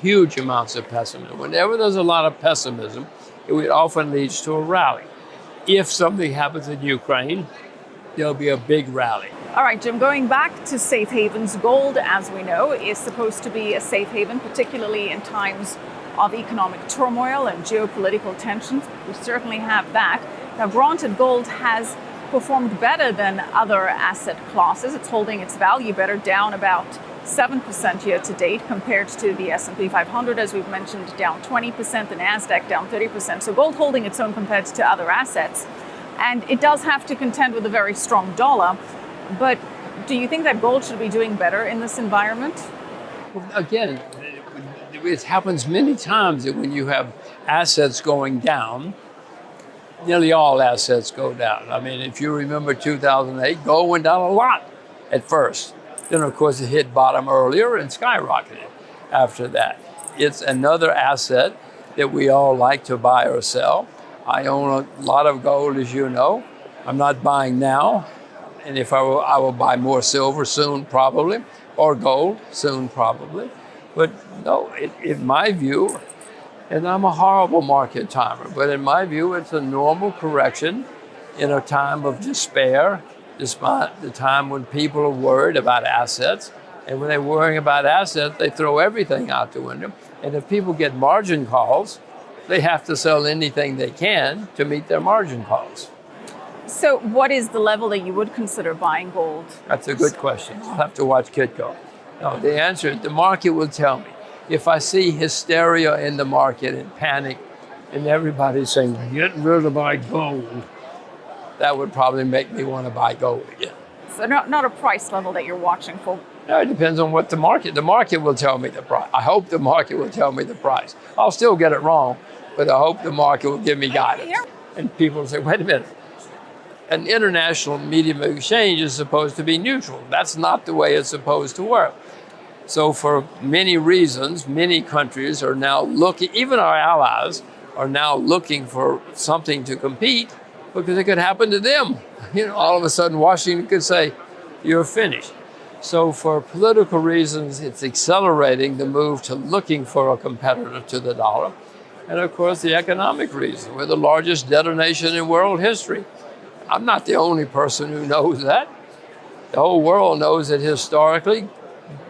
Huge amounts of pessimism. Whenever there's a lot of pessimism, it often leads to a rally. If something happens in Ukraine, there'll be a big rally. All right, Jim, going back to safe havens, gold, as we know, is supposed to be a safe haven, particularly in times of economic turmoil and geopolitical tensions. We certainly have that. Now, granted, gold has performed better than other asset classes. It's holding its value better, down about 7% year to date compared to the S&P 500, as we've mentioned, down 20%, the NASDAQ down 30%. So gold holding its own compared to other assets. And it does have to contend with a very strong dollar. But do you think that gold should be doing better in this environment? Well, again, it happens many times that when you have assets going down, nearly all assets go down. I mean, if you remember 2008, gold went down a lot at first. Then, of course, it hit bottom earlier and skyrocketed after that. It's another asset that we all like to buy or sell. I own a lot of gold, as you know. I'm not buying now. And if I will buy more silver soon, probably, or gold soon, probably. But no, in my view, and I'm a horrible market timer, but in my view, it's a normal correction in a time of despair, despite the time when people are worried about assets. And when they're worrying about assets, they throw everything out the window. And if people get margin calls, they have to sell anything they can to meet their margin calls. So what is the level that you would consider buying gold? That's a good question. I'll have to watch Kitco. No, the answer is the market will tell me. If I see hysteria in the market and panic and everybody's saying, get rid of my gold, that would probably make me want to buy gold again. So not a price level that you're watching for? No, it depends on what the market will tell me the price. I hope the market will tell me the price. I'll still get it wrong, but I hope the market will give me guidance. And people say, wait a minute, an international medium of exchange is supposed to be neutral. That's not the way it's supposed to work. So for many reasons, many countries are now looking, even our allies are now looking for something to compete because it could happen to them. You know, all of a sudden Washington could say, you're finished. So for political reasons, it's accelerating the move to looking for a competitor to the dollar. And of course, the economic reason. We're the largest debtor nation in world history. I'm not the only person who knows that. The whole world knows that historically,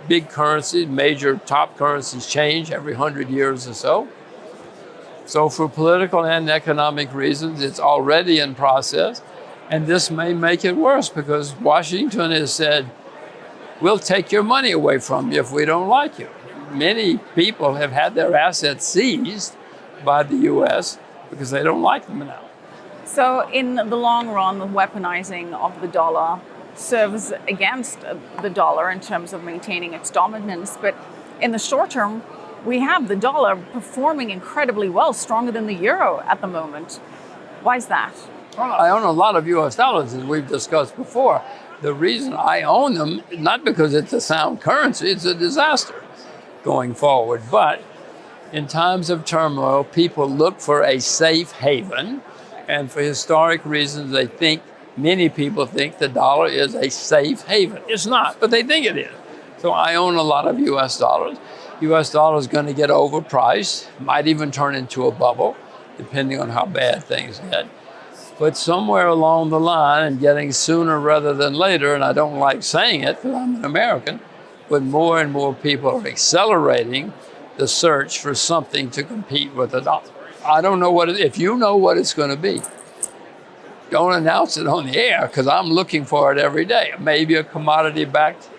big currencies, major top currencies change every 100 years or so. So for political and economic reasons, it's already in process. And this may make it worse because Washington has said, we'll take your money away from you if we don't like you. Many people have had their assets seized by the U.S. because they don't like them now. So in the long run, the weaponizing of the dollar serves against the dollar in terms of maintaining its dominance. But in the short term, we have the dollar performing incredibly well, stronger than the euro at the moment. Why is that? Well, I own a lot of U.S. dollars, as we've discussed before. The reason I own them, not because it's a sound currency, it's a disaster going forward. But in times of turmoil, people look for a safe haven. And for historic reasons, many people think the dollar is a safe haven. It's not, but they think it is. So I own a lot of U.S. dollars. U.S. dollar is going to get overpriced, might even turn into a bubble, depending on how bad things get. But somewhere along the line, and getting sooner rather than later, and I don't like saying it because I'm an American, but more and more people are accelerating the search for something to compete with the dollar. I don't know if you know what it's going to be, don't announce it on the air because I'm looking for it every day. Maybe a commodity-backed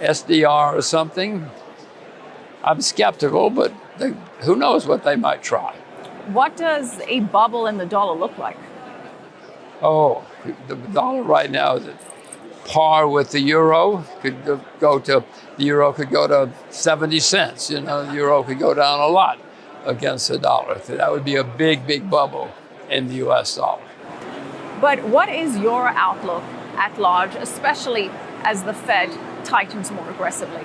SDR or something. I'm skeptical, but who knows what they might try. What does a bubble in the dollar look like? Oh, the dollar right now is at par with the euro. The euro could go to 70 cents. You know, the euro could go down a lot against the dollar. That would be a big, big bubble in the U.S. dollar. But what is your outlook at large, especially as the Fed tightens more aggressively?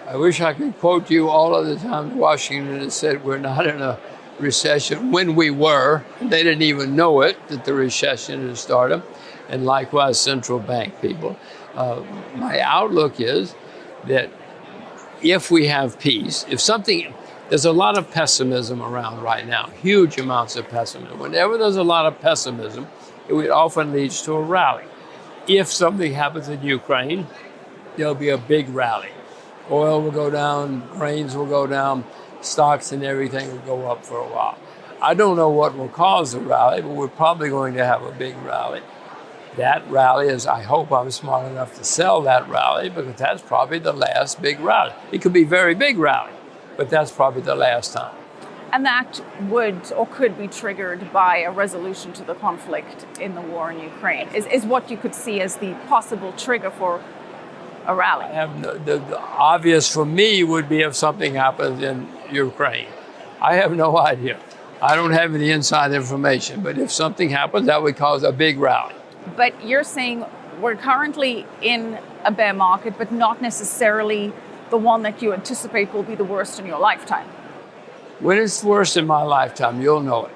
I wish I could quote you all of the time Washington has said we're not in a recession. When we were, they didn't even know it, that the recession had started. And likewise, central bank people. My outlook is that if we have peace, if something, There's a lot of pessimism around right now, huge amounts of pessimism. Whenever there's a lot of pessimism, it often leads to a rally. If something happens in Ukraine, there'll be a big rally. Oil will go down, grains will go down, stocks and everything will go up for a while. I don't know what will cause the rally, but we're probably going to have a big rally. That rally is, I hope I'm smart enough to sell that rally, because that's probably the last big rally. It could be a very big rally, but that's probably the last time. And that would or could be triggered by a resolution to the conflict in the war in Ukraine, is what you could see as the possible trigger for a rally. The obvious for me would be if something happens in Ukraine. I have no idea. I don't have any inside information, but if something happens, that would cause a big rally. But you're saying we're currently in a bear market, but not necessarily the one that you anticipate will be the worst in your lifetime. When it's worst in my lifetime, you'll know it.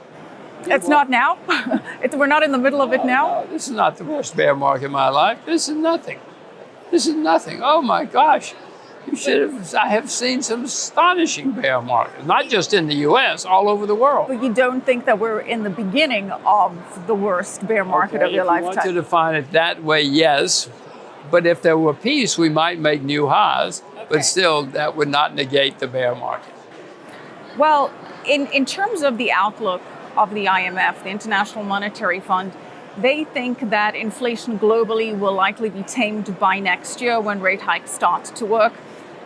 It's not now? We're not in the middle of it now? No, this is not the worst bear market in my life. This is nothing. This is nothing. Oh my gosh. I have seen some astonishing bear markets, not just in the US, all over the world. But you don't think that we're in the beginning of the worst bear market of your lifetime? If you want to define it that way, yes. But if there were peace, we might make new highs. Okay. But still, that would not negate the bear market. Well, in terms of the outlook of the IMF, the International Monetary Fund, they think that inflation globally will likely be tamed by next year when rate hikes start to work.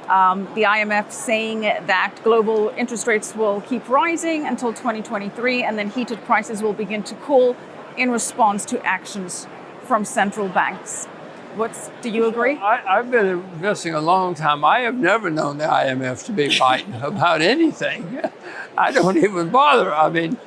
The IMF saying that global interest rates will keep rising until 2023, and then heated prices will begin to cool in response to actions from central banks. Do you agree? I've been investing a long time. I have never known the IMF to be right about anything. I don't even bother. I mean,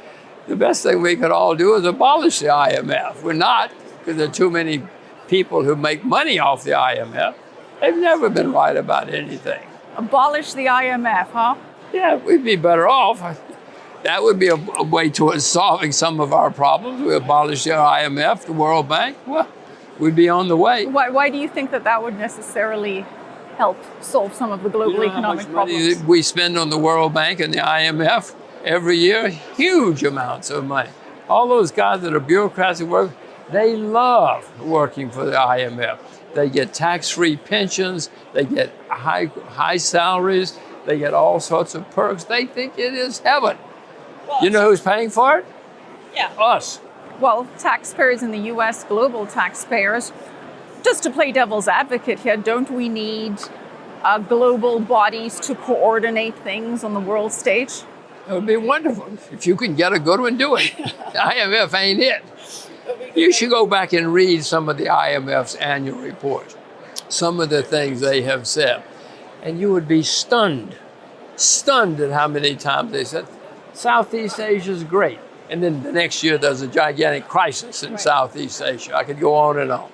the best thing we could all do is abolish the IMF. We're not, because there are too many people who make money off the IMF. They've never been right about anything. Abolish the IMF, huh? Yeah, we'd be better off. That would be a way towards solving some of our problems. We abolish the IMF, the World Bank. Well, we'd be on the way. Why do you think that would necessarily help solve some of the global economic problems? Money we spend on the World Bank and the IMF every year, huge amounts of money. All those guys that are bureaucrats who work, they love working for the IMF. They get tax-free pensions, they get high salaries, they get all sorts of perks. They think it is heaven. Well, you know who's paying for it? Yeah. Us. Well, taxpayers in the US, global taxpayers, just to play devil's advocate here, don't we need global bodies to coordinate things on the world stage? It would be wonderful. If you can get a good one, do it. The IMF ain't it. You should go back and read some of the IMF's annual reports, some of the things they have said, and you would be stunned at how many times they said, Southeast Asia is great. And then the next year there's a gigantic crisis in Southeast Asia. I could go on and on.